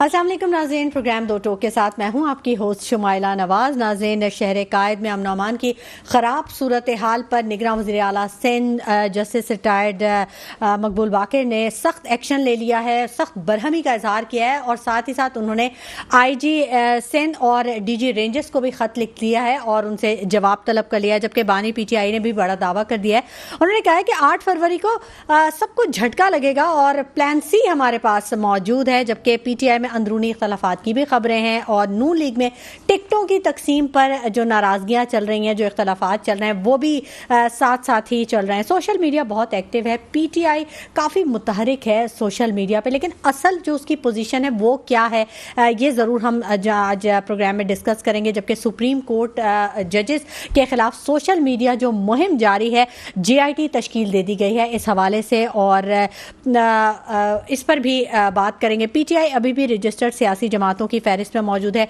السلام علیکم ناظرین، پروگرام دو ٹوک کے ساتھ میں ہوں آپ کی ہوسٹ شمائلہ نواز۔ ناظرین، شہر قائد میں امن و امان کی خراب صورتحال پر نگراں وزیر اعلیٰ سندھ جسٹس ریٹائرڈ مقبول باقر نے سخت ایکشن لے لیا ہے، سخت برہمی کا اظہار کیا ہے اور ساتھ ہی ساتھ انہوں نے آئی جی سندھ اور ڈی جی رینجرز کو بھی خط لکھ دیا ہے اور ان سے جواب طلب کر لیا ہے، جبکہ بانی پی ٹی آئی نے بھی بڑا دعویٰ کر دیا ہے۔ انہوں نے کہا ہے کہ 8 فروری کو سب کو جھٹکا لگے گا اور پلان سی ہمارے پاس موجود ہے، جبکہ پی ٹی آئی میں اندرونی اختلافات کی بھی خبریں ہیں اور نون لیگ میں ٹکٹوں کی تقسیم پر جو ناراضگیاں چل رہی ہیں، جو اختلافات چل رہے ہیں، وہ بھی ساتھ ساتھ ہی چل رہے ہیں۔ سوشل میڈیا بہت ایکٹیو ہے، پی ٹی آئی کافی متحرک ہے سوشل میڈیا پہ، لیکن اصل جو اس کی پوزیشن ہے وہ کیا ہے، یہ ضرور ہم آج پروگرام میں ڈسکس کریں گے۔ جبکہ سپریم کورٹ ججز کے خلاف سوشل میڈیا جو مہم جاری ہے، جے آئی ٹی تشکیل دے دی گئی ہے اس حوالے سے، اور اس پر بھی بات کریں گے۔ پی ٹی آئی ابھی بھی رجسٹرڈ سیاسی جماعتوں کی فہرست میں موجود ہے۔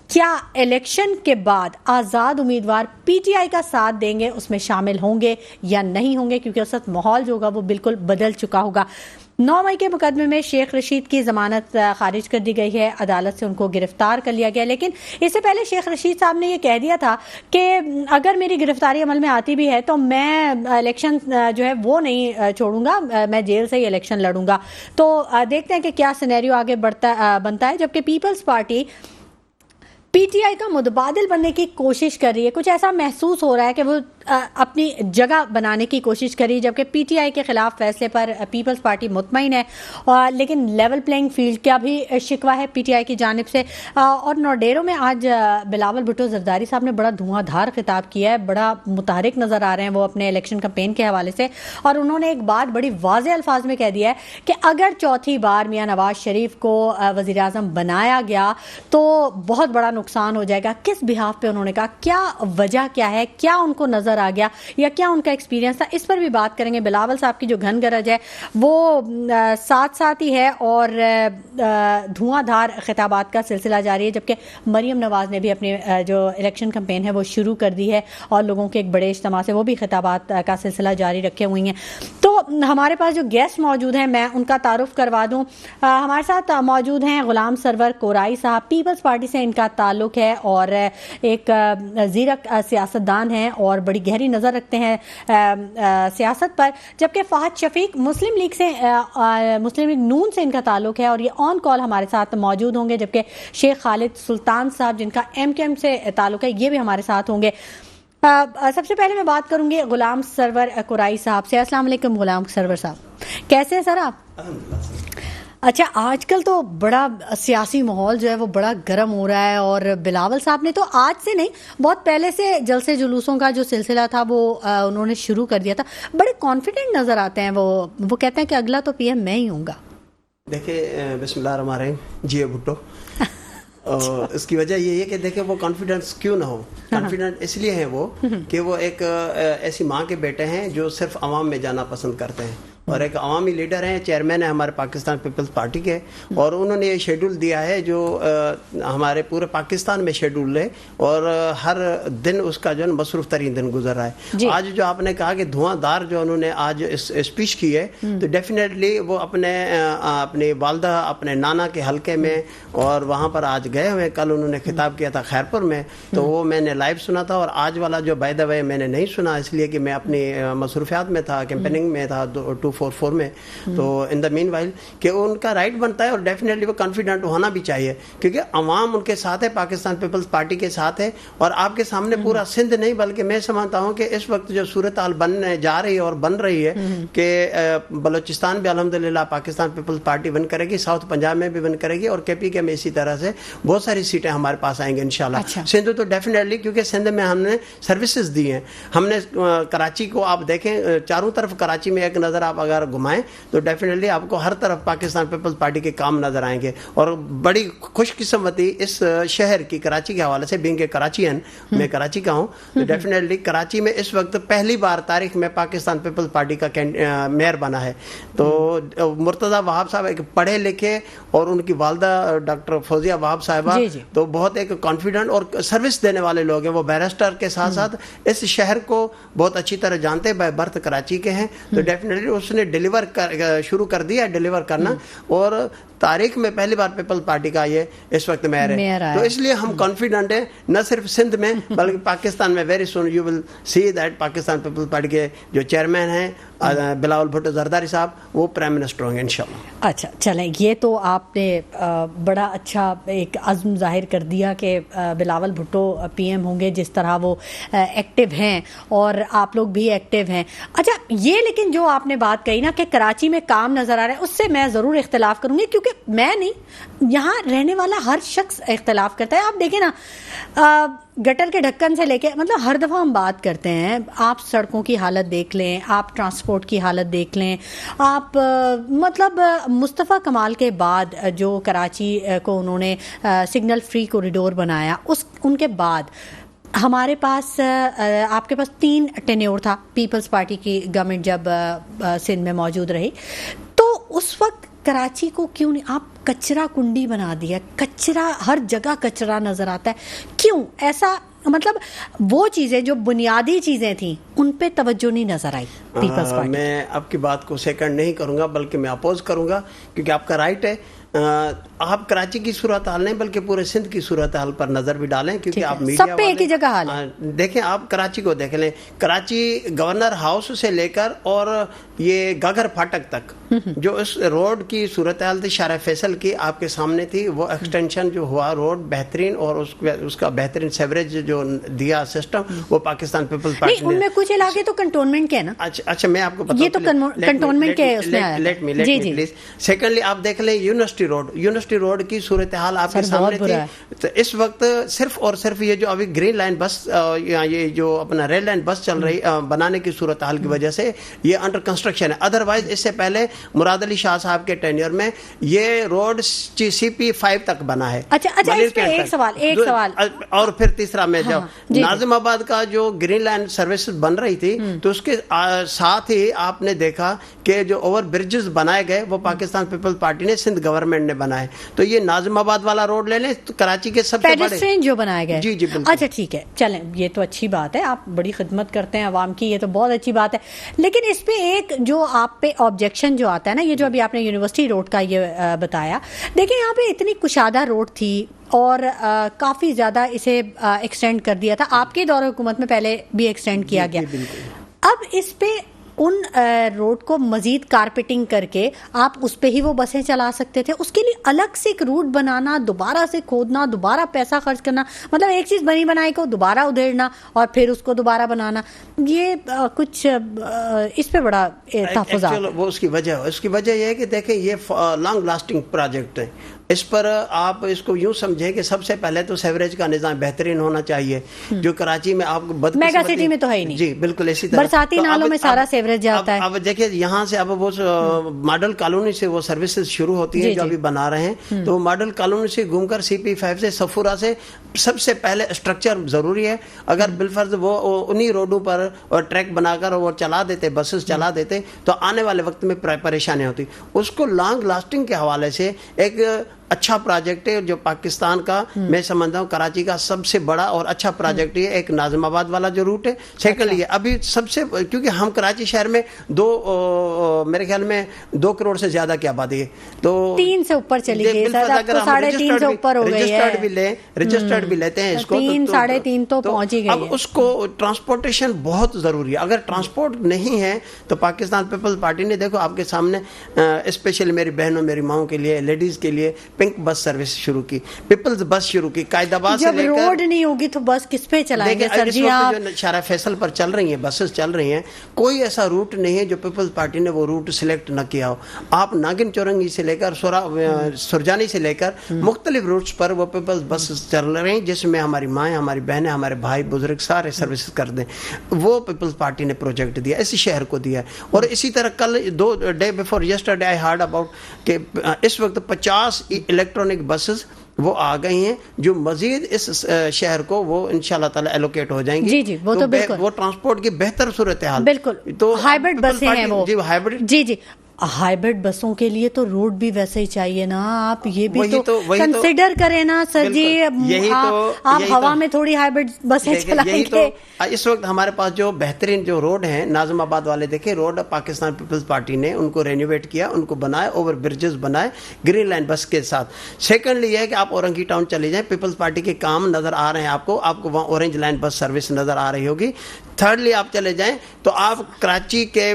کیا الیکشن کے بعد آزاد امیدوار پی ٹی آئی کا ساتھ دیں گے، اس میں شامل ہوں گے یا نہیں ہوں گے، کیونکہ اس وقت ماحول جو ہوگا وہ بالکل بدل چکا ہوگا۔ 9 مئی کے مقدمے میں شیخ رشید کی ضمانت خارج کر دی گئی ہے، عدالت سے ان کو گرفتار کر لیا گیا، لیکن اس سے پہلے شیخ رشید صاحب نے یہ کہہ دیا تھا کہ اگر میری گرفتاری عمل میں آتی بھی ہے تو میں الیکشن جو ہے وہ نہیں چھوڑوں گا، میں جیل سے ہی الیکشن لڑوں گا۔ تو دیکھتے ہیں کہ کیا سینیریو آگے بنتا ہے۔ جبکہ پیپلز پارٹی پی ٹی آئی کا متبادل بننے کی کوشش کر رہی ہے، کچھ ایسا محسوس ہو رہا ہے کہ وہ اپنی جگہ بنانے کی کوشش کر رہی ہے، جبکہ پی ٹی آئی کے خلاف فیصلے پر پیپلز پارٹی مطمئن ہے، لیکن لیول پلینگ فیلڈ کا بھی شکوہ ہے پی ٹی آئی کی جانب سے۔ اور نوڈیرو میں آج بلاول بھٹو زرداری صاحب نے بڑا دھواں دھار خطاب کیا ہے، بڑا متحرک نظر آ رہے ہیں وہ اپنے الیکشن کمپین کے حوالے سے، اور انہوں نے ایک بات بڑی واضح الفاظ میں کہہ دیا ہے کہ اگر چوتھی بار میاں نواز شریف کو وزیر اعظم بنایا گیا تو بہت بڑا نقصان ہو جائے گا۔ کس بہاف پہ انہوں نے کہا، کیا وجہ کیا ہے، کیا ان کو نظر آ گیا یا کیا ان کا ایکسپیرینس تھا، اس پر بھی بات کریں گے۔ بلاول صاحب کی جو گھن گرج ہے وہ ساتھ ساتھ ہی ہے اور دھواں دھار خطابات کا سلسلہ جاری ہے، جبکہ مریم نواز نے بھی اپنی جو الیکشن کمپین ہے وہ شروع کر دی ہے اور لوگوں کے ایک بڑے اجتماع سے وہ بھی خطابات کا سلسلہ جاری رکھے ہوئی ہیں۔ تو ہمارے پاس جو گیسٹ موجود ہیں میں ان کا تعارف کروا دوں۔ ہمارے ساتھ موجود ہیں غلام سرور کورائی صاحب، پیپلز پارٹی سے ان کا تعلق ہے اور ایک زیرک سیاستدان ہیں اور بڑی گہری نظر رکھتے ہیں سیاست پر، جبکہ فہد شفیق مسلم لیگ سے مسلم لیگ نون سے ان کا تعلق ہے اور یہ آن کال ہمارے ساتھ موجود ہوں گے، جبکہ شیخ خالد سلطان صاحب جن کا ایم کیو ایم سے تعلق ہے یہ بھی ہمارے ساتھ ہوں گے۔ سب سے پہلے میں بات کروں گی غلام سرور کورائی صاحب سے۔ السلام علیکم غلام سرور صاحب، کیسے ہیں سر آپ؟ اچھا، آج کل تو بڑا سیاسی ماحول جو ہے وہ بڑا گرم ہو رہا ہے اور بلاول صاحب نے تو آج سے نہیں بہت پہلے سے جلسے جلوسوں کا جو سلسلہ تھا وہ انہوں نے شروع کر دیا تھا، بڑے کانفیڈنٹ نظر آتے ہیں، وہ کہتے ہیں کہ اگلا تو پی ایم میں ہی ہوں گا۔ دیکھیں، بسم اللہ الرحمن الرحیم، جی بھٹو، اس کی وجہ یہ ہے کہ دیکھیں وہ کانفیڈنس کیوں نہ ہو، کانفیڈنٹ اس لیے ہیں وہ کہ وہ ایک ایسی ماں کے بیٹے ہیں جو صرف عوام میں جانا پسند کرتے ہیں اور ایک عوامی لیڈر ہیں، چیئرمین ہیں ہمارے پاکستان پیپلز پارٹی کے، اور انہوں نے یہ شیڈول دیا ہے جو ہمارے پورے پاکستان میں شیڈول ہے اور ہر دن اس کا جو ہے مصروف ترین دن گزر رہا ہے۔ آج جو آپ نے کہا کہ دھواں دھار جو انہوں نے آج اسپیچ کی ہے، تو ڈیفینیٹلی وہ اپنی والدہ اپنے نانا کے حلقے میں اور وہاں پر آج گئے ہوئے، کل انہوں نے خطاب کیا تھا خیرپور میں، تو وہ میں نے لائیو سنا تھا، اور آج والا جو بائی دا وے میں نے نہیں سنا اس لیے کہ میں اپنی مصروفیات میں تھا، کیمپیننگ میں تھا 244 میں، تو ان دا مین وائل کہ ان کا رائٹ بنتا ہے اور ڈیفینیٹلی وہ کانفیڈنٹ ہونا بھی چاہیے، کیونکہ عوام ان کے ساتھ ہے، پاکستان پیپلز پارٹی کے ساتھ ہے، اور آپ کے سامنے پورا سندھ نہیں بلکہ میں سمجھتا ہوں کہ اس وقت جو صورتحال بننے جا رہی ہے اور بن رہی ہے کہ بلوچستان بھی الحمدللہ پاکستان پیپلز پارٹی ون کرے گی، ساؤتھ پنجاب میں بھی ون کرے گی، اور کے پی کے میں اسی طرح سے بہت ساری سیٹیں ہمارے پاس آئیں گے انشاءاللہ۔ سندھ تو ڈیفینیٹلی، کیونکہ سندھ میں ہم نے سروسز دی ہیں، ہم نے کراچی کو آپ دیکھیں چاروں طرف، کراچی میں ایک نظر آپ اگر گھمائیں تو ڈیفینیٹلی آپ کو ہر طرف پاکستان پیپلز پارٹی کے کام نظر آئیں گے، اور بڑی خوش قسمتی اس شہر کی کراچی کے حوالے سے، بینگ کراچین، میں کراچی کا ہوں، تو ڈیفینیٹلی کراچی میں اس وقت پہلی بار تاریخ میں پاکستان پیپلز پارٹی کا میئر بنا ہے۔ تو مرتضیٰ وہاب صاحب ایک پڑھے لکھے اور ان کی والدہ ڈاکٹر فوزیہ وہاب صاحبہ تو بہت ایک کانفیڈنٹ اور سروس دینے والے لوگ ہیں، وہ بیرسٹر کے ساتھ ساتھ اس شہر کو بہت اچھی طرح جانتے، بائی برتھ کراچی کے ہیں، تو ڈیفینیٹلی اس نے شروع کر دیا ڈیلیور کرنا، اور تاریخ میں پہلی بار پیپل پارٹی کا یہ اس وقت میئر ہے. تو اس لیے ہم کانفیڈنٹ ہیں نہ صرف سندھ میں بلکہ پاکستان میں. Very soon you will see that Pakistan people party کے جو چیئرمین ہیں بلاول بھٹو زرداری صاحب وہ پرائم منسٹر ہوں گے انشاءاللہ. اچھا چلیں, یہ تو آپ نے بڑا اچھا ایک عزم ظاہر کر دیا کہ بلاول بھٹو پی ایم ہوں گے, جس طرح وہ ایکٹیو ہیں اور آپ لوگ بھی ایکٹیو ہیں. اچھا یہ لیکن جو آپ نے بات کہی نا کہ کراچی میں کام نظر آ رہا ہے, اس سے میں ضرور اختلاف کروں گی, کیونکہ میں نہیں, یہاں رہنے والا ہر شخص اختلاف کرتا ہے. آپ دیکھیں نا, گٹر کے ڈھکن سے لے کے مطلب ہر دفعہ ہم بات کرتے ہیں, آپ سڑکوں کی حالت دیکھ لیں, آپ ٹرانسپورٹ کی حالت دیکھ لیں, آپ مطلب مصطفیٰ کمال کے بعد جو کراچی کو انہوں نے سگنل فری کوریڈور بنایا, ان کے بعد ہمارے پاس آپ کے پاس 3 ٹینیور تھا پیپلز پارٹی کی گورنمنٹ جب سندھ میں موجود رہی, تو اس وقت کراچی کو کیوں نہیں آپ کچرا کنڈی بنا دیا؟ کچرا ہر جگہ کچرا نظر آتا ہے, کیوں ایسا؟ مطلب وہ چیزیں جو بنیادی چیزیں تھیں ان پہ توجہ نہیں نظر آئی پیپلز پارٹی. میں آپ کی بات کو سیکنڈ نہیں کروں گا بلکہ میں اپوز کروں گا, کیونکہ آپ کا رائٹ ہے. آپ کراچی کی صورتحال نہیں بلکہ پورے سندھ کی صورتحال پر نظر بھی ڈالیں, کیونکہ آپ میڈیا سب پہ ایک ہی جگہ حال ہے. دیکھیں آپ کراچی کو دیکھ لیں, کراچی گورنر ہاؤس سے لے کر اور یہ گاگر پھاٹک تک جو اس روڈ کی صورتحال تھی شارع فیصل کی آپ کے سامنے تھی, وہ ایکسٹینشن جو ہوا روڈ بہترین اور اس کا بہترین سیوریج جو دیا سسٹم وہ پاکستان پیپلز پارٹی نے. ان میں کچھ علاقے تو کنٹونمنٹ کے ہیں نا. اچھا میں آپ کو بتاؤں, یہ تو کنٹونمنٹ کے اس میں آیا. Let me please. سیکنڈلی آپ دیکھ لیں یونیورسٹی روڈ کی صورتحال آپ کے سامنے تھی. تو اس وقت صرف اور صرف یہ جو ابھی گرین لائن بس یہ جو اپنا ریل لائن بس چل رہی بنانے کی صورتحال کی وجہ سے یہ انڈر کنسٹرکشن ہے. ادروائز اس سے پہلے مراد علی شاہ صاحب کے ٹینیور میں یہ روڈ CP5 تک بنا ہے. اچھا اس پہ ایک سوال اور پھر تیسرا میں جب ناظم آباد کا جو گرین لائن سروسز بن رہی تھی تو اس کے ساتھ ہی آپ نے دیکھا کہ جو اوور برجز بنائے گئے وہ پاکستان پیپلز پارٹی نے سندھ گورنمنٹ نے بنائے. تو یہ ناظم آباد والا روڈ لے لیں تو کراچی کے سب سے بڑے جو بنائے گئے. جی بالکل. اچھا ٹھیک ہے, چلیں یہ تو اچھی بات ہے, آپ بڑی خدمت کرتے ہیں عوام کی, یہ تو بہت اچھی بات ہے. لیکن اس پہ ایک جو آپ پہ آبجیکشن جو آتا ہے نا, یہ جو ابھی آپ نے یونیورسٹی روڈ کا یہ بتایا, دیکھیں یہاں پہ اتنی کشادہ روڈ تھی اور کافی زیادہ اسے ایکسٹینڈ کر دیا تھا, آپ کے دور حکومت میں پہلے بھی ایکسٹینڈ کیا گیا. اب اس پہ ان روڈ کو مزید کارپیٹنگ کر کے آپ اس پہ ہی وہ بسیں چلا سکتے تھے. اس کے لیے الگ سے ایک روٹ بنانا, دوبارہ سے کھودنا, دوبارہ پیسہ خرچ کرنا, مطلب ایک چیز بنی بنائی کو دوبارہ ادھیڑنا اور پھر اس کو دوبارہ بنانا, یہ کچھ اس پہ بڑا تحفظات. وہ اس کی وجہ یہ ہے کہ دیکھیں یہ لانگ لاسٹنگ پروجیکٹ ہے. اس پر آپ اس کو یوں سمجھیں کہ سب سے پہلے تو سیوریج کا نظام بہترین ہونا چاہیے, جو کراچی میں آپ میگا سٹی میں تو ہے ہی نہیں. جی بالکل اسی طرح برساتی نالوں میں سارا سیوریج جاتا ہے. اب دیکھیں یہاں سے اب وہ ماڈل کالونی سے وہ سروسز شروع ہوتی ہیں جو ابھی بنا رہے ہیں, تو ماڈل کالونی سے گھوم کر CP5 سے صفورہ سے سب سے پہلے اسٹرکچر ضروری ہے. اگر بالفرض وہ انہی روڈوں پر اور ٹریک بنا کر وہ چلا دیتے, بسز چلا دیتے, تو آنے والے وقت میں پریشانی ہوتی. اس کو لانگ لاسٹنگ کے حوالے سے ایک اچھا پروجیکٹ ہے جو پاکستان کا, میں سمجھتا ہوں کراچی کا سب سے بڑا اور اچھا پروجیکٹ ہے. ایک ناظم آباد والا جو روٹ ہے, سیکنڈلی ابھی سب سے, کیونکہ ہم کراچی شہر میں میرے خیال میں 2 کروڑ سے زیادہ کی آبادی ہے, تو 3 سے اوپر چلی گئی, 3.5 سے اوپر ہو گئی ہے. رجسٹرڈ بھی لیتے ہیں اس کو, 3 3.5 تو پہنچ ہی گئی ہے. اب اس کو ٹرانسپورٹیشن بہت ضروری ہے. اگر ٹرانسپورٹ نہیں ہے تو پاکستان پیپلز پارٹی نے دیکھو آپ کے سامنے اسپیشلی میری بہنوں میری ماؤں کے لیے, لیڈیز کے لیے پنک بس سروس شروع کی, پیپلز بس شروع کی. قائد آباد سے لے کر, جب روڈ نہیں ہوگی تو بس کس پہ چلائیں گے سر جی؟ آپ جو شارع فیصل پر چل رہی ہیں بسز چل رہی ہیں, کوئی ایسا روٹ نہیں ہے جو پیپلز پارٹی نے وہ روٹ سلیکٹ نہ کیا ہو. آپ ناگن چورنگی سے لے کر سرجانی سے لے کر مختلف روٹس پر وہ پیپلز بسز چل رہے ہیں, جس میں ہماری مائیں, ہماری بہنیں, ہمارے بھائی بزرگ سارے سروسز کر دیں. وہ پیپلز پارٹی نے پروجیکٹ دیا, اسی شہر کو دیا. اور اسی طرح کل 2 day before yesterday I hard about کہ اس وقت 50 الیکٹرانک بسز وہ آ گئی ہیں جو مزید اس شہر کو وہ انشاءاللہ تعالی ایلوکیٹ ہو جائیں گی. جی وہ تو بالکل وہ ٹرانسپورٹ کی بہتر صورتحال, بالکل تو ہائیبرڈ بسیں ہیں وہ. جی ہائیبرڈ. جی ہائیبرڈ بسوں کے لیے تو روڈ بھی ویسے ہی چاہیے نا, آپ یہ بھی وہی تو کنسیڈر کریں نا سر جی. آپ ہوا میں تھوڑی ہائیبرڈ بسیں چلائیں گے. اس وقت ہمارے پاس جو بہترین جو روڈ ہیں ناظم آباد والے, دیکھیں روڈ پاکستان پیپلز پارٹی نے ان کو رینوویٹ کیا, ان کو بنائے, اوور برجز بنائے گرین لائن بس کے ساتھ. سیکنڈلی یہ ہے کہ آپ اورنگی ٹاؤن چلے جائیں, پیپلز پارٹی کے کام نظر آ رہے ہیں آپ کو وہاں اورنج لائن بس سروس نظر آ رہی ہوگی. تھرڈلی آپ چلے جائیں تو آپ کراچی کے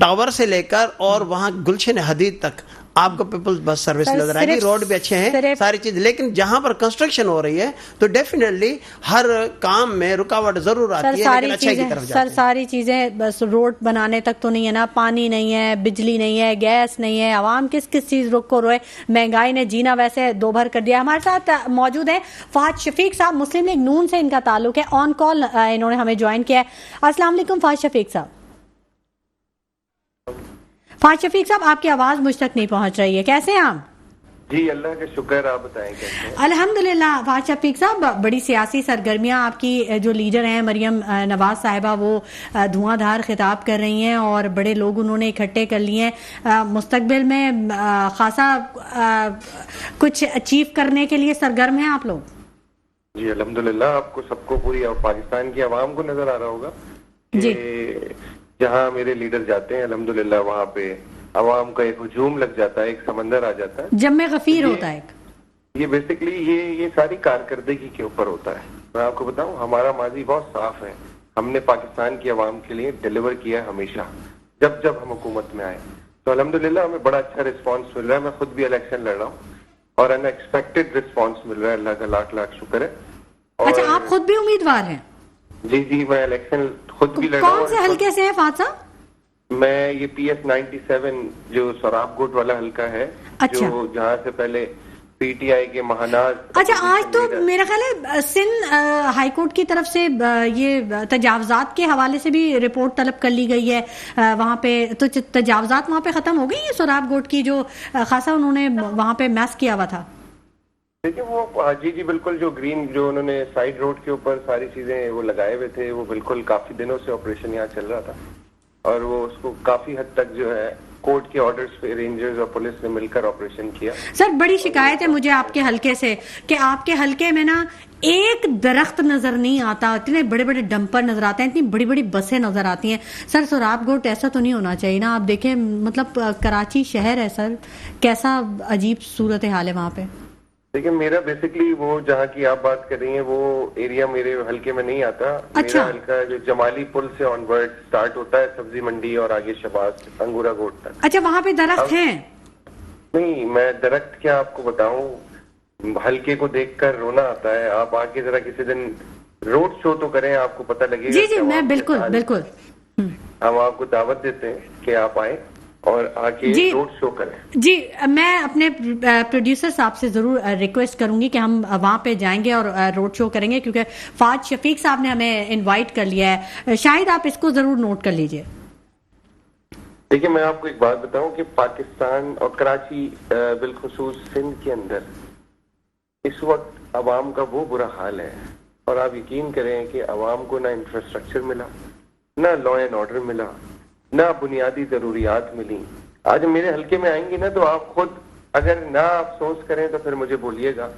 ٹاور سے لے کر اور وہاں گلشن حدید تک آپ کو پیپلز بس سروس نظر آئے گی. روڈ بھی اچھے ہیں ساری چیز, لیکن جہاں پر کنسٹرکشن ہو رہی ہے تو ڈیفینیٹلی ہر کام میں رکاوٹ ضرور آتی ہے, لیکن اچھائی کی طرف جاتے ہیں. سر ساری چیزیں بس روڈ بنانے تک تو نہیں ہے نا, پانی نہیں ہے, بجلی نہیں ہے, گیس نہیں ہے, عوام کس چیز رک کو روئے, مہنگائی نے جینا ویسے دو بھر کر دیا. ہمارے ساتھ موجود ہیں فہد شفیق صاحب, مسلم لیگ نون سے ان کا تعلق ہے, آن کال انہوں نے ہمیں جوائن کیا ہے. السلام علیکم فہد شفیق صاحب. فہد شفیق صاحب آپ کی آواز مجھ تک نہیں پہنچ رہی ہے, کیسے ہیں آپ؟ جی اللہ کا شکر, آپ بتائیں کیسے ہیں؟ الحمدللہ. فہد شفیق صاحب, بڑی سیاسی سرگرمیاں آپ کی جو لیڈر ہیں مریم نواز صاحبہ وہ دھواں دھار خطاب کر رہی ہیں اور بڑے لوگ انہوں نے اکٹھے کر لیے ہیں. مستقبل میں خاصا کچھ اچیو کرنے کے لیے سرگرم ہیں آپ لوگ؟ جی الحمدللہ, آپ کو سب کو پوری پاکستان کی عوام کو نظر آ رہا ہوگا کہ جہاں میرے لیڈر جاتے ہیں الحمدللہ وہاں پہ عوام کا ایک ہجوم لگ جاتا ہے, ایک سمندر آ جاتا ہے, جب میں غفیر ہوتا ہے. یہ بیسیکلی یہ ساری کارکردگی کے اوپر ہوتا ہے. میں آپ کو بتاؤں ہمارا ماضی بہت صاف ہے, ہم نے پاکستان کی عوام کے لیے ڈیلیور کیا ہے ہمیشہ جب ہم حکومت میں آئے. تو الحمدللہ ہمیں بڑا اچھا رسپانس مل رہا ہے. میں خود بھی الیکشن لڑ رہا ہوں اور ان ایکسپیکٹڈ رسپانس مل رہا ہے, اللہ کا لاکھ لاکھ شکر ہے. اچھا, آپ خود بھی امیدوار ہیں؟ جی میں الیکشن خود بھی لڑ رہا ہوں. کون سے حلقے سے ہیں فہد صاحب؟ میں یہ پی ایس 97 جو سوراب گوٹ والا حلقہ ہے, جو جہاں سے پہلے پی ٹی آئی کے مہاناز. اچھا, آج تو میرا خیال ہے سندھ ہائی کورٹ کی طرف سے یہ تجاوزات کے حوالے سے بھی رپورٹ طلب کر لی گئی ہے وہاں پہ, تو تجاوزات وہاں پہ ختم ہو گئی ہیں سوراب گوٹ کی جو خاصا انہوں نے وہاں پہ میس کیا ہوا تھا؟ دیکھیں وہ جی بالکل, جو گرین جو انہوں نے سائیڈ روڈ کے اوپر ساری چیزیں وہ لگائے ہوئے تھے, وہ بالکل کافی دنوں سے آپریشن یہاں چل رہا تھا اور وہ اس کو کافی حد تک جو ہے کورٹ کے آرڈرز پہ رینجرز اور پولیس نے مل کر آپریشن کیا. سر بڑی شکایت ہے مجھے آپ کے حلقے سے کہ آپ کے حلقے میں نا ایک درخت نظر نہیں آتا, اتنے بڑے بڑے ڈمپر نظر آتے ہیں, اتنی بڑی بڑی بسیں نظر آتی ہیں. سر سوراب گوٹ ایسا تو نہیں ہونا چاہیے نا, آپ دیکھیں مطلب کراچی شہر ہے سر, کیسا عجیب صورتحال ہے وہاں پہ. دیکھیں میرا بیسکلی وہ جہاں کی آپ بات کر رہی ہیں وہ ایریا میرے حلقے میں نہیں آتا. میرا حلقہ جو جمالی پل سے آن ورڈ سٹارٹ ہوتا ہے, سبزی منڈی اور آگے شباز انگورا گوٹ تک. اچھا, وہاں پہ درخت ہیں؟ نہیں, میں درخت کیا آپ کو بتاؤں, حلقے کو دیکھ کر رونا آتا ہے. آپ آ کے ذرا کسی دن روڈ شو تو کریں, آپ کو پتہ لگے گا. جی میں بالکل ہم آپ کو دعوت دیتے ہیں کہ آپ آئیں اور آگے روڈ شو کریں. جی میں اپنے پروڈیوسر صاحب سے ضرور ریکویسٹ کروں گی کہ ہم وہاں پہ جائیں گے اور روڈ شو کریں گے, کیونکہ فہد شفیق صاحب نے ہمیں انوائٹ کر لیا ہے. شاید آپ اس کو ضرور نوٹ کر لیجئے. دیکھیں میں آپ کو ایک بات بتاؤں کہ پاکستان اور کراچی بالخصوص سندھ کے اندر اس وقت عوام کا وہ برا حال ہے, اور آپ یقین کریں کہ عوام کو نہ انفراسٹرکچر ملا, نہ لا اینڈ آرڈر ملا, نہ بنیادی ضروریات ملی. آج میرے حلقے میں آئیں گی نا تو آپ خود اگر نہ افسوس کریں تو پھر مجھے بولیے گا.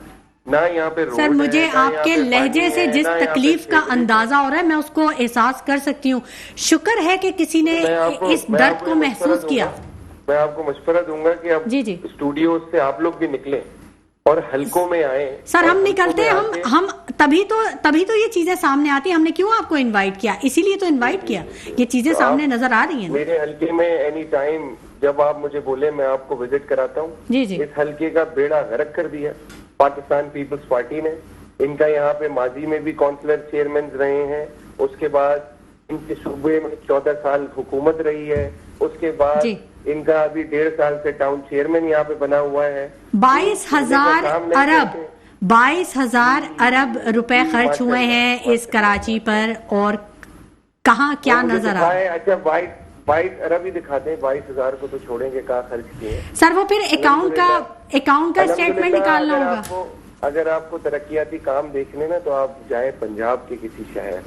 نہ یہاں پہ روڈ. سر مجھے آپ کے لہجے سے جس تکلیف کا اندازہ ہو رہا ہے میں اس کو احساس کر سکتی ہوں. شکر ہے کہ کسی نے اس درد کو محسوس کیا. میں آپ کو مشورہ دوں گا کہ اب اسٹوڈیو سے آپ لوگ بھی نکلیں اور حلقوں میں آئیں. سر ہم نکلتے ہیں, ہم تبھی تو یہ چیزیں سامنے آتی ہیں. ہم نے کیوں آپ کو انوائٹ کیا, اسی لیے تو انوائٹ کیا, یہ چیزیں سامنے نظر آ رہی ہیں. میرے حلقے میں اینی ٹائم جب آپ مجھے بولے میں آپ کو وزٹ کراتا ہوں. اس حلقے کا بیڑا غرق کر دیا پاکستان پیپلز پارٹی نے. ان کا یہاں پہ ماضی میں بھی کونسلر چیئرمین رہے ہیں, اس کے بعد ان کے صوبے میں 14 سال حکومت رہی ہے, اس کے بعد ان کا ابھی 1.5 سال سے ٹاؤن چیئرمین یہاں پہ بنا ہوا ہے. 22,000 ارب روپے خرچ ہوئے ہیں اس کراچی پر, اور کہاں کیا نظر آ. اچھا 22 ارب ہی دکھاتے ہیں, 22,000 کو تو چھوڑیں گے کہاں خرچ کیے. سر وہ پھر اکاؤنٹ کا اسٹیٹمنٹ نکالنا ہوگا. اگر آپ کو ترقیاتی کام دیکھنے نا تو آپ جائیں پنجاب کے کسی شہر,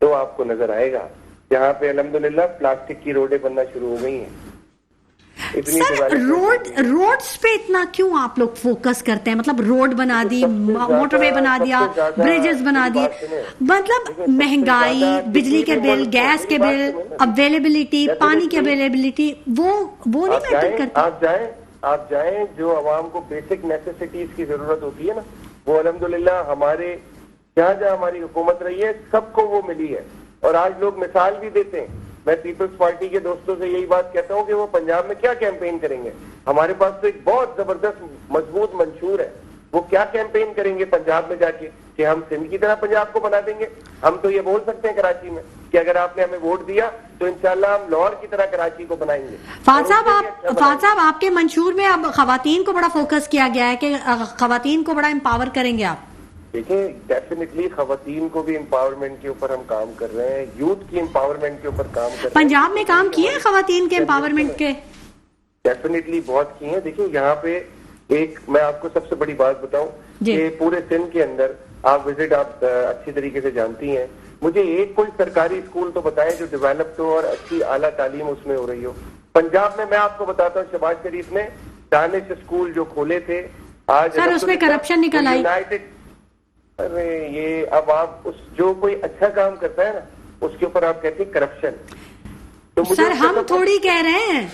تو آپ کو نظر آئے گا جہاں پہ الحمدللہ پلاسٹک کی روڈیں بننا شروع ہو گئی ہیں. سر روڈز پہ اتنا کیوں آپ لوگ فوکس کرتے ہیں؟ مطلب روڈ بنا دی, موٹر وے بنا دیا, بریجز بنا دیے, مطلب مہنگائی, بجلی کے بل, گیس کے بل, اویلیبلٹی, پانی کی اویلیبلٹی, وہ نہیں میٹر کرتی. آپ جائیں, جو عوام کو بیسک نیسیسٹیز کی ضرورت ہوتی ہے نا, وہ الحمدللہ ہمارے جہاں ہماری حکومت رہی ہے سب کو وہ ملی ہے. اور آج لوگ مثال بھی دیتے ہیں. میں پیپلز پارٹی کے دوستوں سے یہی بات کہتا ہوں کہ وہ پنجاب میں کیا کیمپین کریں گے. ہمارے پاس تو ایک بہت زبردست مضبوط منشور ہے. وہ کیا کیمپین کریں گے پنجاب میں جا کے کہ ہم سندھ کی طرح پنجاب کو بنا دیں گے. ہم تو یہ بول سکتے ہیں کراچی میں کہ اگر آپ نے ہمیں ووٹ دیا تو انشاءاللہ ہم لاہور کی طرح کراچی کو بنائیں گے. فہد صاحب آپ کے منشور میں اب خواتین کو بڑا فوکس کیا گیا ہے کہ خواتین کو بڑا امپاور کریں گے آپ. دیکھیں, ڈیفینیٹلی خواتین کو بھی امپاورمنٹ کے اوپر ہم کام کر رہے ہیں, یوتھ کی امپاورمنٹ کے اوپر کام کر رہے ہیں. پنجاب میں کام کیے خواتین کے امپاورمنٹ کے؟ ڈیفینیٹلی بہت کیے ہیں. دیکھیں یہاں پہ ایک میں آپ کو سب سے بڑی بات بتاؤں کہ پورے سندھ کے اندر آپ وزٹ آپ اچھی طریقے سے جانتی ہیں. مجھے ایک کوئی سرکاری اسکول تو بتائیں جو ڈیولپڈ ہو اور اچھی اعلیٰ تعلیم اس میں ہو رہی ہو. پنجاب میں آپ کو بتاتا ہوں, شہباز شریف نے دانش اسکول جو کھولے تھے, آج سر اس میں کرپشن نکل آئی. ارے یہ اب آپ جو کوئی اچھا کام کرتا ہے نا اس کے اوپر آپ کہتے ہیں کرپشن. تو سر ہم تھوڑی کہہ رہے ہیں.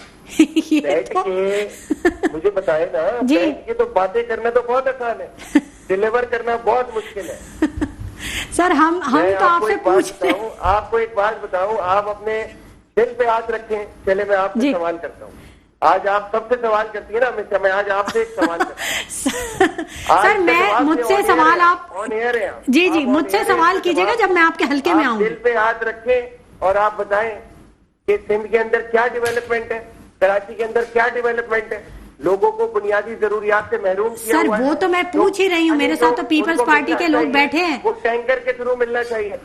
مجھے بتائے نا, یہ تو باتیں کرنا تو بہت آسان ہے, ڈیلیور کرنا بہت مشکل ہے. سر ہم تو آپ سے پوچھتے ہیں. آپ کو ایک بات بتاؤں, آپ اپنے دل پہ ہاتھ رکھیں. چلے میں آپ سے سوال کرتا ہوں. آج آپ سب سے سوال کرتی ہیں نا, میں آج آپ سے ایک سوال کرتا ہوں. سر مجھ سے سوال آپ جی مجھ سے سوال کیجیے گا جب میں آپ کے حلقے میں آؤں. دل پہ ہاتھ رکھیں اور آپ بتائیں کہ سندھ کے اندر کیا ڈیولپمنٹ ہے, کراچی کے اندر کیا ڈیولپمنٹ ہے. لوگوں کو بنیادی ضروریات سے محروم کیا ہوا ہے. سر وہ تو میں پوچھ ہی رہی ہوں, میرے ساتھ تو پیپلز پارٹی کے لوگ بیٹھے ہیں. وہ ٹینکر کے تھرو ملنا چاہیے.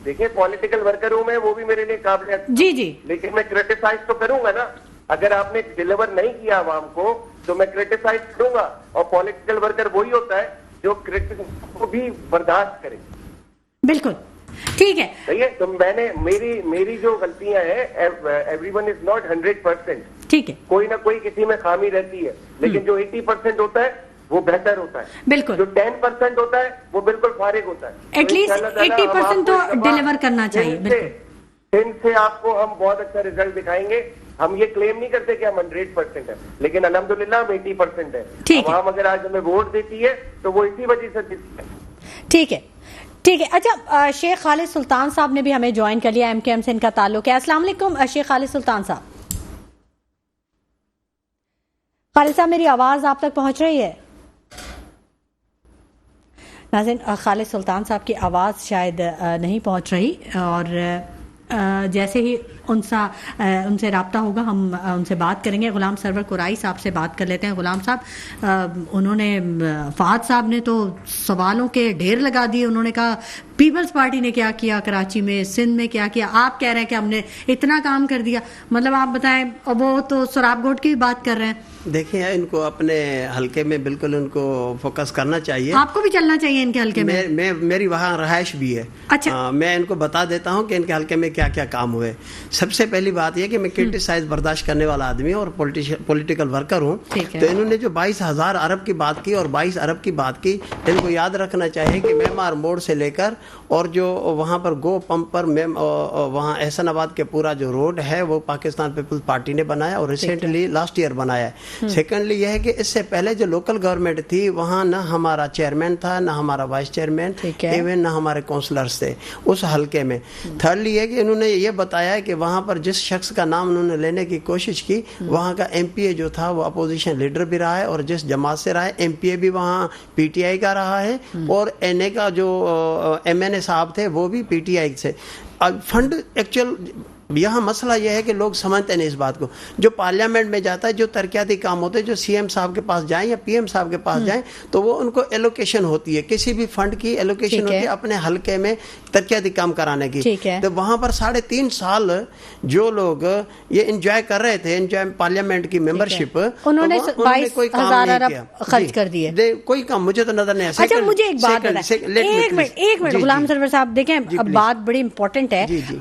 دیکھیں پولیٹیکل ورکر ہوں میں, وہ بھی میرے لیے قابل ہے. جی لیکن میں کرٹیسائز تو کروں گا نا. اگر آپ نے ڈیلیور نہیں کیا عوام کو تو میں کرٹیسائز کروں گا. اور پولیٹیکل ورکر وہی ہوتا ہے جو کرٹیسائز کو بھی برداشت کرے. بالکل ٹھیک ہے. صحیح ہے. تو میں نے میری جو غلطیاں ہیں, ایوری ون از ناٹ 100%. ٹھیک ہے, کوئی نہ کوئی کسی میں خامی رہتی ہے, لیکن جو 80% ہوتا ہے وہ بہتر ہوتا ہے. بالکل. جو 10% ہوتا ہے وہ بالکل فارغ ہوتا ہے. ایٹ لیسٹ 80% تو ڈیلیور کرنا چاہیے. بالکل. سندھ سے آپ کو ہم بہت اچھا ریزلٹ دکھائیں گے. ہم یہ کلیم نہیں کرتے کہ ہم 100% ہیں, لیکن الحمدللہ ہم 80% ہیں. عوام اگر آج ہمیں ووٹ دیتی ہے تو وہ اسی وجہ سے دیتی ہے. ٹھیک ہے. اچھا, شیخ خالد سلطان صاحب نے بھی ہمیں جوائن کر لیا, MKM سے ان کا تعلق ہے. السلام علیکم شیخ خالد سلطان صاحب. خالد صاحب میری آواز آپ تک پہنچ رہی ہے؟ ناظرین, خالد سلطان صاحب کی آواز شاید نہیں پہنچ رہی, اور جیسے ہی ان سے رابطہ ہوگا ہم ان سے بات کریں گے. غلام سرور قرائی صاحب سے بات کر لیتے ہیں. غلام صاحب, انہوں نے فہد صاحب نے تو سوالوں کے ڈھیر لگا دیے. انہوں نے کہا پیپلز پارٹی نے کیا کیا کراچی میں, سندھ میں کیا کیا. آپ کہہ رہے ہیں کہ ہم نے اتنا کام کر دیا. مطلب آپ بتائیں, وہ تو سراب گوٹ کی بھی بات کر رہے ہیں. دیکھیں ان کو اپنے حلقے میں بالکل ان کو فوکس کرنا چاہیے. آپ کو بھی چلنا چاہیے ان کے حلقے میں. میری وہاں رہائش بھی ہے. اچھا, میں ان کو بتا دیتا ہوں کہ ان کے حلقے میں کیا کیا کام ہوئے. سب سے پہلی بات یہ کہ میں کرٹیسائز برداشت کرنے والا آدمی ہوں اور پولیٹیکل ورکر ہوں. تو انہوں نے جو 22,000 ارب کی بات کی اور 22 ارب کی بات کی, ان کو یاد رکھنا چاہیے کہ معمار موڑ سے لے کر اور جو وہاں پر گو پمپ پر وہاں احسن آباد کے پورا جو روڈ ہے وہ پاکستان پیپلز پارٹی نے بنایا اور ریسنٹلی لاسٹ ایئر بنایا ہے. سیکنڈلی یہ ہے کہ اس سے پہلے جو لوکل گورنمنٹ تھی وہاں نہ ہمارا چیئرمین تھا, نہ ہمارا وائس چیئرمین, ایون نہ ہمارے کونسلرز تھے اس حلقے میں. تھرڈلی یہ کہ انہوں نے یہ بتایا کہ وہاں پر جس شخص کا نام انہوں نے لینے کی کوشش کی وہاں کا MPA جو تھا وہ اپوزیشن لیڈر بھی رہا ہے, اور جس جماعت سے رہا ہے MPA بھی وہاں PTI کا رہا ہے, اور NA کا جو MNA صاحب تھے وہ بھی PTI سے. فنڈ ایکچوئل یہاں مسئلہ یہ ہے کہ لوگ سمجھتے نہیں اس بات کو. جو پارلیمنٹ میں جاتا ہے, جو ترقیاتی کام ہوتے ہیں, جو CM صاحب کے پاس جائیں یا PM صاحب کے پاس جائیں, تو وہ ان کو ایلوکیشن ہوتی ہے, کسی بھی فنڈ کی ایلوکیشن ہوتی ہے اپنے حلقے میں ترقیاتی کام کرانے کی. تو وہاں پر 3.5 سال جو لوگ یہ انجوائے کر رہے تھے, انجوائے پارلیمنٹ کی ممبرشپ, انہوں نے 22,000 ارب خرچ کر دیے. کوئی کام مجھے تو نظر نہیں آیا. اچھا مجھے ایک بات بتائیں, ایک منٹ غلام سرور صاحب, دیکھیں اب بات بڑی امپورٹنٹ ہے.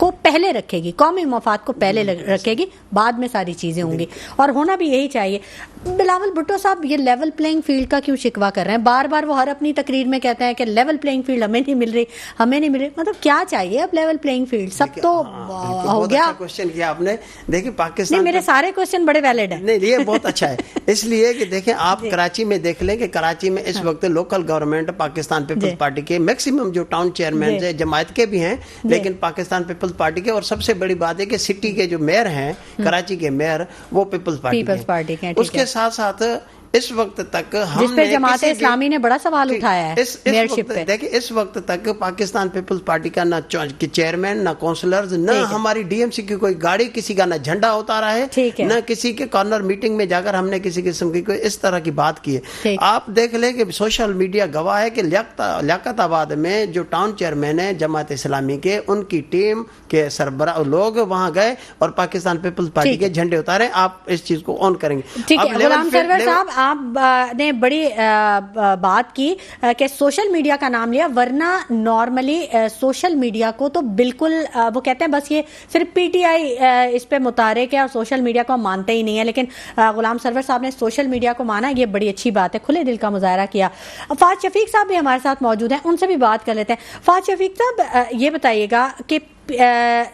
کو پہلے رکھے گی, قومی مفاد کو پہلے رکھے گی, بعد میں ساری چیزیں ہوں گی, اور ہونا بھی یہی چاہیے. بلاول بھٹو صاحب, یہ لیول پلینگ فیلڈ کا کیوں شکوہ کر رہے ہیں؟ بار بار وہ ہر اپنی تقریر میں کہتے ہیں کہ لیول پلینگ فیلڈ ہمیں نہیں مل رہی, ہمیں نہیں مل رہی. مطلب کیا چاہیے اب لیول پلینگ فیلڈ؟ سب تو ہو گیا. کوشچن کیا آپ نے. دیکھیں پاکستان, نہیں میرے سارے کوشچن بڑے ویلڈ ہیں. نہیں یہ بہت اچھا ہے, اس لیے کہ دیکھیں آپ کراچی میں دیکھ لیں کہ کراچی میں اس وقت لوکل گورنمنٹ پاکستان پیپلز پارٹی کے میکسیمم جو ٹاؤن چیئرمین ہیں جماعت کے بھی ہیں, لیکن پاکستان پیپلز پارٹی کے, اور سب سے بڑی بات ہے کہ سٹی کے جو میئر ہیں, کراچی کے میئر, وہ پیپلز پارٹی کے ہیں. اس کے ساتھ ساتھ اس وقت تک ہم جس پہ جماعت اسلامی نے بڑا سوال اٹھایا ہے میئرشپ پہ. دیکھیں اس وقت تک پاکستان پیپلز پارٹی کا نہ چیئرمین, نہ کونسلرز, نہ ہماری ڈی ایم سی کی کوئی گاڑی کسی کا نہ جھنڈا اتارا ہے, نہ کسی کے کارنر میٹنگ میں جا کر ہم نے کسی قسم کی کوئی اس طرح کی بات کی ہے. آپ دیکھ لیں کہ سوشل میڈیا گواہ ہے کہ لیاقت آباد میں جو ٹاؤن چیئرمین ہیں جماعت اسلامی کے, ان کی ٹیم کے سربراہ لوگ وہاں گئے اور پاکستان پیپلز پارٹی کے جھنڈے اتارے. آپ اس چیز کو آن کریں گے. ٹھیک ہے غلام سرور صاحب, آپ نے بڑی بات کی کہ سوشل میڈیا کا نام لیا, ورنہ نارملی سوشل میڈیا کو تو بالکل وہ کہتے ہیں بس یہ صرف پی ٹی آئی اس پہ متحرک ہے اور سوشل میڈیا کو مانتے ہی نہیں ہے, لیکن غلام سرور صاحب نے سوشل میڈیا کو مانا, یہ بڑی اچھی بات ہے, کھلے دل کا مظاہرہ کیا. فہد شفیق صاحب بھی ہمارے ساتھ موجود ہیں, ان سے بھی بات کر لیتے ہیں. فہد شفیق صاحب یہ بتائیے گا کہ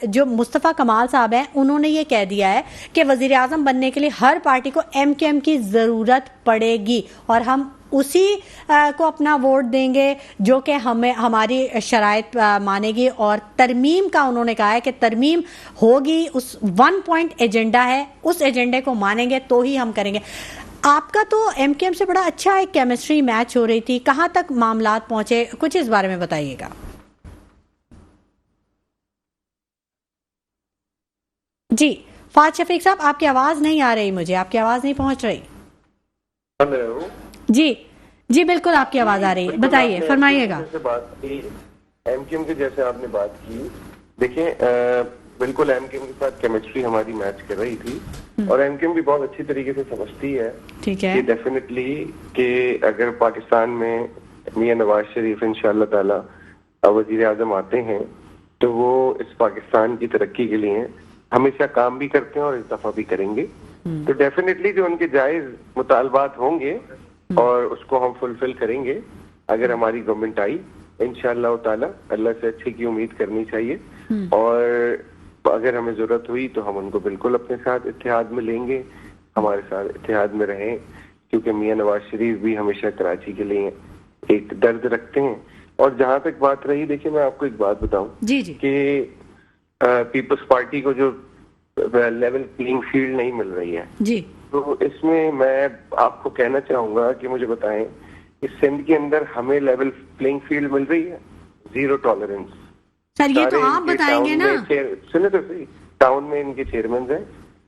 جو مصطفیٰ کمال صاحب ہیں, انہوں نے یہ کہہ دیا ہے کہ وزیر اعظم بننے کے لیے ہر پارٹی کو ایم کیو ایم کی ضرورت پڑے گی اور ہم اسی کو اپنا ووٹ دیں گے جو کہ ہمیں ہماری شرائط مانے گی. اور ترمیم کا انہوں نے کہا ہے کہ ترمیم ہوگی, اس 1 پوائنٹ ایجنڈا ہے, اس ایجنڈے کو مانیں گے تو ہی ہم کریں گے. آپ کا تو ایم کیو ایم سے بڑا اچھا ایک کیمسٹری میچ ہو رہی تھی, کہاں تک معاملات پہنچے, کچھ اس بارے میں بتائیے گا. جی فہد شفیق صاحب, آپ کی آواز نہیں آ رہی, مجھے آپ کی آواز نہیں پہنچ رہی. جی جی بالکل آپ کی آواز آ رہی ہے, بتائیے, فرمائیے گا. ایم کیو ایم کی جیسے آپ نے بات کی, دیکھیں بالکل ایم کیو ایم کے ساتھ کیمسٹری ہماری میچ کر رہی تھی, اور ایم کیو ایم بھی بہت اچھی طریقے سے سمجھتی ہے کہ ڈیفینیٹلی کہ اگر پاکستان میں میاں نواز شریف انشاءاللہ تعالی وزیر اعظم آتے ہیں تو وہ اس پاکستان کی ترقی کے لیے ہمیشہ کام بھی کرتے ہیں اور اس دفعہ بھی کریں گے. تو ڈیفینیٹلی جو ان کے جائز مطالبات ہوں گے اور اس کو ہم فلفل کریں گے اگر ہماری گورنمنٹ آئی انشاءاللہ تعالی. اللہ سے اچھی کی امید کرنی چاہیے, اور اگر ہمیں ضرورت ہوئی تو ہم ان کو بالکل اپنے ساتھ اتحاد میں لیں گے, ہمارے ساتھ اتحاد میں رہیں, کیونکہ میاں نواز شریف بھی ہمیشہ کراچی کے لیے ایک درد رکھتے ہیں. اور جہاں تک بات رہی, دیکھیں میں آپ کو ایک بات بتاؤں کہ پیپلز پارٹی کو جو لیول پلینگ فیلڈ نہیں مل رہی ہے جی, تو اس میں میں آپ کو کہنا چاہوں گا کہ مجھے بتائیں کہ سندھ کے اندر ہمیں لیول پلینگ فیلڈ مل رہی ہے؟ Zero tolerance. سر یہ تو آپ بتائیں گے نا. سنیں تو صحیح, ٹاؤن میں ان کے چیئرمین ہیں,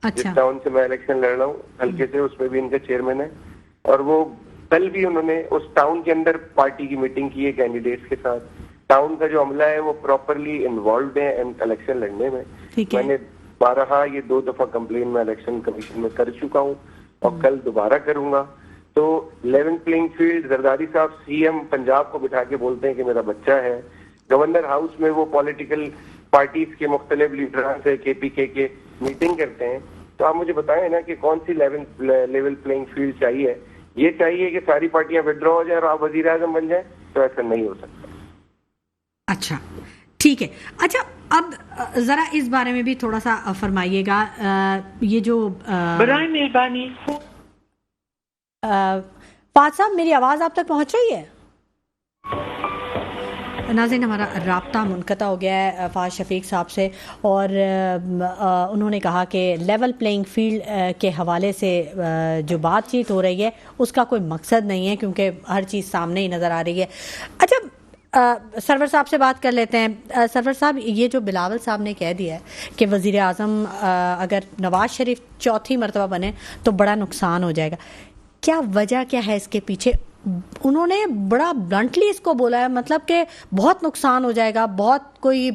جس ٹاؤن سے میں الیکشن لڑ رہا ہوں ہلکے سے, اس میں بھی ان کا چیئرمین ہے, اور وہ کل بھی انہوں نے اس ٹاؤن کے اندر پارٹی کی میٹنگ کی ہے کینڈیڈیٹس کے ساتھ. ٹاؤن کا جو عملہ ہے وہ پراپرلی انوالوڈ ہے الیکشن لڑنے میں. میں نے بارہا یہ 2 دفعہ کمپلین میں الیکشن کمیشن میں کر چکا ہوں اور کل دوبارہ کروں گا. تو لیول پلینگ فیلڈ, زرداری صاحب سی ایم پنجاب کو بٹھا کے بولتے ہیں کہ میرا بچہ ہے, گورنر ہاؤس میں وہ پولیٹیکل پارٹیز کے مختلف لیڈران سے کے پی کے میٹنگ کرتے ہیں. تو آپ مجھے بتائیں نا کہ کون سی لیول پلینگ فیلڈ چاہیے؟ یہ چاہیے کہ ساری پارٹیاں وڈرا ہو جائیں اور آپ وزیر اعظم بن جائیں, تو ایسا نہیں ہو سکتا. اچھا ٹھیک ہے. اچھا اب ذرا اس بارے میں بھی تھوڑا سا فرمائیے گا, یہ جو برائے مہربانی فہد صاحب میری آواز آپ تک پہنچ رہی ہے؟ ناظرین ہمارا رابطہ منقطع ہو گیا ہے فہد شفیق صاحب سے, اور انہوں نے کہا کہ لیول پلینگ فیلڈ کے حوالے سے جو بات چیت ہو رہی ہے اس کا کوئی مقصد نہیں ہے, کیونکہ ہر چیز سامنے ہی نظر آ رہی ہے. اچھا سرور صاحب سے بات کر لیتے ہیں. سرور صاحب, یہ جو بلاول صاحب نے کہہ دیا ہے کہ وزیر اعظم اگر نواز شریف 4تھی مرتبہ بنے تو بڑا نقصان ہو جائے گا, کیا وجہ کیا ہے اس کے پیچھے؟ انہوں نے بڑا بلنٹلی اس کو بولا ہے, مطلب کہ بہت نقصان ہو جائے گا, بہت کوئی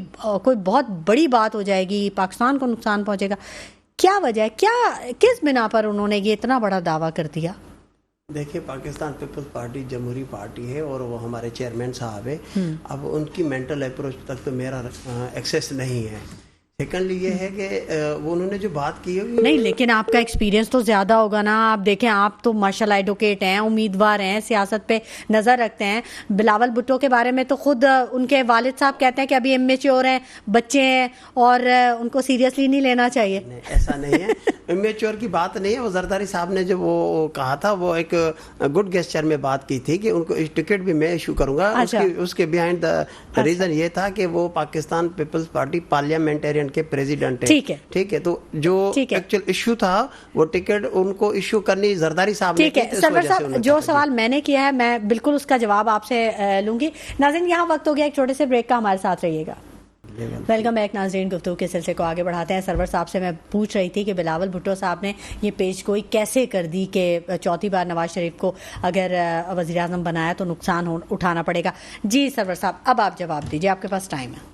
بہت بڑی بات ہو جائے گی, پاکستان کو نقصان پہنچے گا. کیا وجہ ہے, کیا کس بنا پر انہوں نے یہ اتنا بڑا دعویٰ کر دیا؟ دیکھیں پاکستان پیپلز پارٹی جمہوری پارٹی ہے اور وہ ہمارے چیئرمین صاحب ہیں. اب ان کی مینٹل اپروچ تک تو میرا ایکسیس نہیں ہے, سیکنڈلی یہ ہے کہ وہ انہوں نے جو بات کی ہے نہیں، لیکن آپ کا ایکسپیرینس تو زیادہ ہوگا نا. آپ دیکھیں، آپ تو ماشاءاللہ ایڈوکیٹ ہیں، امیدوار ہیں، سیاست پہ نظر رکھتے ہیں. بلاول بھٹو کے بارے میں تو خود ان کے والد صاحب کہتے ہیں کہ ابھی امیچور ہیں، بچے ہیں، اور ان کو سیریسلی نہیں لینا چاہیے. ایسا نہیں ہے، امیچور کی بات نہیں ہے. وہ زرداری صاحب نے جو وہ کہا تھا، وہ ایک گڈ گیسچر میں بات کی تھی کہ ان کو ٹکٹ بھی میں ایشو کروں گا. اس کے بیہائنڈ دا ریزن یہ تھا کہ وہ پاکستان پیپلز پارٹی پارلیمنٹرین کے پریزیڈنٹ ہیں. ٹھیک ہے، تو جو ایکچوئل ایشو تھا وہ ٹکٹ ان کو ایشو کرنی زرداری صاحب نے. ٹھیک ہے سرور صاحب، جو سوال میں نے کیا ہے میں بالکل اس کا جواب آپ سے لوں گی. ناظرین، یہاں وقت ہو گیا ایک چھوٹے سے بریک کا، ہمارے ساتھ رہیے گا. ویلکم بیک ناظرین، گفتگو کے سلسلے کو آگے بڑھاتے ہیں. سرور صاحب سے میں پوچھ رہی تھی کہ بلاول بھٹو صاحب نے یہ پیش گوئی کیسے کر دی کہ چوتھی بار نواز شریف کو اگر وزیر اعظم بنایا تو نقصان اٹھانا پڑے گا. جی سرور صاحب، اب آپ جواب دیجیے، آپ کے پاس ٹائم ہے.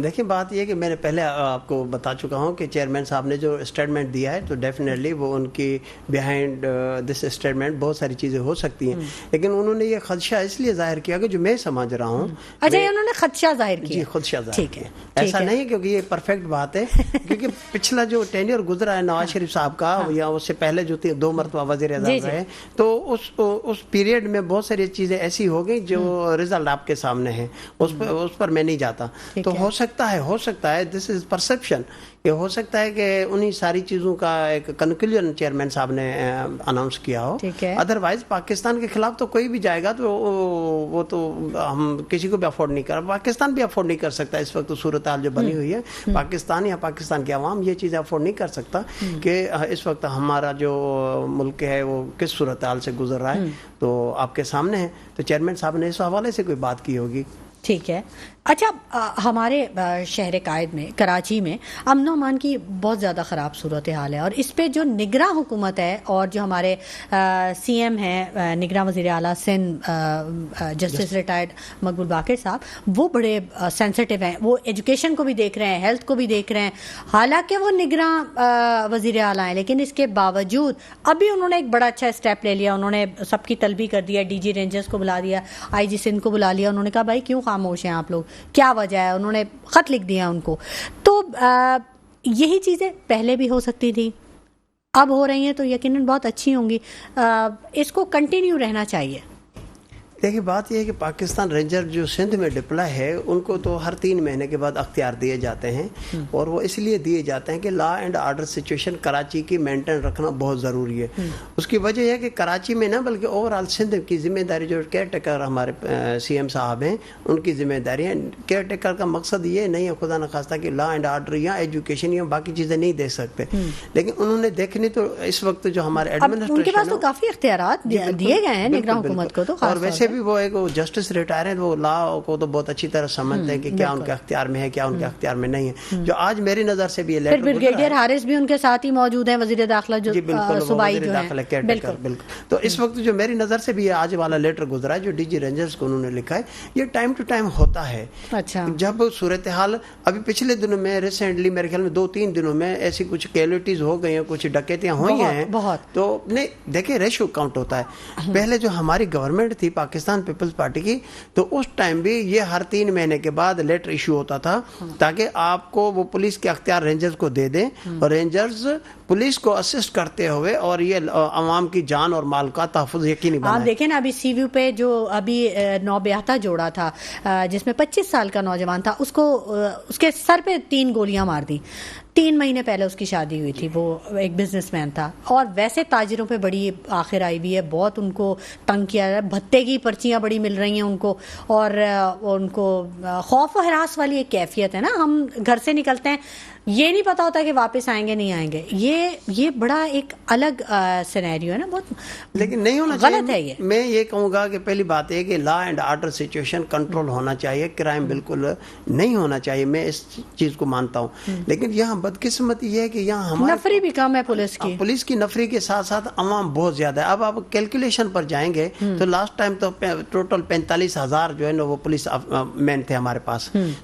دیکھیں، بات یہ کہ میں نے پہلے آپ کو بتا چکا ہوں کہ چیئرمین صاحب نے جو اسٹیٹمنٹ دیا ہے تو ڈیفینیٹلی وہ ان کی بیہائنڈ دس اسٹیٹمنٹ بہت ساری چیزیں ہو سکتی ہیں، لیکن انہوں نے یہ خدشہ اس لیے ظاہر کیا کہ جو میں سمجھ رہا ہوں. اچھا، یہ انہوں نے خدشہ ظاہر کیا؟ جی، خدشہ ظاہر کیا. ایسا نہیں کیونکہ یہ پرفیکٹ بات ہے، کیونکہ پچھلا جو ٹینیور گزرا ہے نواز شریف صاحب کا، یا اس سے پہلے جو 2 مرتبہ وزیر اعظم رہے، تو اس پیریڈ میں بہت ساری چیزیں ایسی ہو گئی جو ریزلٹ آپ کے سامنے ہیں. اس پر میں نہیں جاتا. تو ہو سکتا ہے دس از پرسپشن، کہ ہو سکتا ہے کہ انہی ساری چیزوں کا ایک کنکلوژن چیئرمین صاحب نے اناؤنس کیا ہو. ادروائز پاکستان کے خلاف تو کوئی بھی جائے گا تو وہ تو ہم کسی کو بھی افورڈ نہیں کر، پاکستان بھی افورڈ نہیں کر سکتا. اس وقت صورتحال جو بنی ہوئی ہے، پاکستان یا پاکستان کے عوام یہ چیزیں افورڈ نہیں کر سکتا کہ اس وقت ہمارا جو ملک ہے وہ کس صورتحال سے گزر رہا ہے. تو آپ کے سامنے ہے، تو چیئرمین صاحب نے اس حوالے سے کوئی بات کی ہوگی. ٹھیک ہے. اچھا، ہمارے شہر قائد میں، کراچی میں امن و امان کی بہت زیادہ خراب صورتحال ہے، اور اس پہ جو نگراں حکومت ہے اور جو ہمارے سی ایم ہیں، نگراں وزیر اعلیٰ سندھ جسٹس ریٹائرڈ مقبول باقر صاحب، وہ بڑے سینسٹیو ہیں. وہ ایجوکیشن کو بھی دیکھ رہے ہیں، ہیلتھ کو بھی دیکھ رہے ہیں. حالانکہ وہ نگراں وزیر اعلیٰ ہیں، لیکن اس کے باوجود ابھی انہوں نے ایک بڑا اچھا اسٹیپ لے لیا. انہوں نے سب کی طلبی کر دیا، ڈی جی رینجرز کو بلا دیا، آئی جی سندھ کو بلا لیا. انہوں نے کہا بھائی کیوں خاموش ہیں آپ لوگ، کیا وجہ ہے؟ انہوں نے خط لکھ دیا ان کو. تو یہی چیزیں پہلے بھی ہو سکتی تھی، اب ہو رہی ہیں تو یقیناً بہت اچھی ہوں گی. اس کو کنٹینیو رہنا چاہیے. دیکھیے، بات یہ ہے کہ پاکستان رینجر جو سندھ میں ڈپلائی ہے، ان کو تو ہر 3 مہینے کے بعد اختیار دیے جاتے ہیں، اور وہ اس لیے دیے جاتے ہیں کہ law and order situation Karachi کی مینٹین رکھنا بہت ضروری ہے. اس کی وجہ یہ ہے کہ کراچی میں نہ بلکہ اوور آل سندھ کی ذمہ داری جو کیئر ٹیکر ہمارے سی ایم صاحب ہیں ان کی ذمہ داری ہے. کیئر ٹیکر کا مقصد یہ نہیں ہے خدا نخواستہ کہ لا اینڈ آرڈر یا ایجوکیشن یا باقی چیزیں نہیں دے سکتے، لیکن انہوں نے دیکھنی تو اس وقت جو ہمارے ایڈمنسٹریشن ان کے پاس تو کافی اختیارات دیے گئے ہیں نگراں حکومت کو. تو اور ویسے بھی وہ ایک جسٹس ریٹائر ہیں، وہ لا کو تو بہت اچھی طرح سمجھتے ہیں کہ کیا ان کے اختیار میں ہے، کیا ان کے اختیار میں نہیں ہے. جو آج میری نظر سے بھی یہ لیٹر، بریگیڈیئر حارث بھی ان کے ساتھ ہی موجود ہیں، وزیر داخلہ جو صوبائی جو ہیں. بالکل. تو اس وقت جو میری نظر سے بھی یہ آج والا لیٹر گزرا ہے جو ڈی جی رینجرز کو انہوں نے لکھا ہے، یہ ٹائم ٹو ٹائم ہوتا ہے. اچھا، جب صورتحال ابھی پچھلے دنوں میں ریسنٹلی میرے خیال میں 2-3 دنوں میں ایسی کچھ کیلوٹیز ہو گئی ہیں، کچھ ڈکیتیاں ہوئی ہیں بہت. تو نہیں دیکھیں، ریشو کاؤنٹ ہوتا ہے. پہلے جو ہماری گورنمنٹ تھی پاکستان پیپلز پارٹی کی، تو اس ٹائم بھی یہ ہر 3 مہینے کے بعد لیٹر ایشو ہوتا تھا تاکہ آپ کو وہ پولیس کے اختیار رینجرز کو دے دیں، اور رینجرز پولیس کو اسسٹ کرتے ہوئے اور یہ عوام کی جان اور مال کا تحفظ یقینی بنائیں. آپ دیکھیں نا، ابھی سی ویو پہ جو ابھی نوبیاہتا جوڑا تھا جس میں 25 سال کا نوجوان تھا، اس کو اس کے سر پہ 3 گولیاں مار دی. 3 مہینے پہلے اس کی شادی ہوئی تھی، وہ ایک بزنس مین تھا، اور ویسے تاجروں پہ بڑی آخر آئی ہوئی ہے. بہت ان کو تنگ کیا ہے، بھتے کی پرچیاں بڑی مل رہی ہیں ان کو، اور ان کو خوف و ہراس والی ایک کیفیت ہے نا. ہم گھر سے نکلتے ہیں، یہ نہیں پتا ہوتا کہ واپس آئیں گے نہیں آئیں گے. یہ بڑا ایک الگ سینیریو ہے نا، بہت لیکن نہیں ہونا غلط ہے. یہ میں یہ کہوں گا کہ پہلی بات ہے کہ law and order situation control ہونا چاہیے، کرائم بالکل نہیں ہونا چاہیے، میں اس چیز کو مانتا ہوں. لیکن یہاں بدقسمتی یہ ہے کہ یہاں ہماری نفری بھی کم ہے، پولیس کی نفری کے ساتھ ساتھ عوام بہت زیادہ ہے. اب آپ کیلکولیشن پر جائیں گے تو لاسٹ ٹائم تو ٹوٹل 45,000 جو ہے نا وہ پولیس مین تھے ہمارے پاس.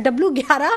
W11,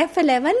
F11,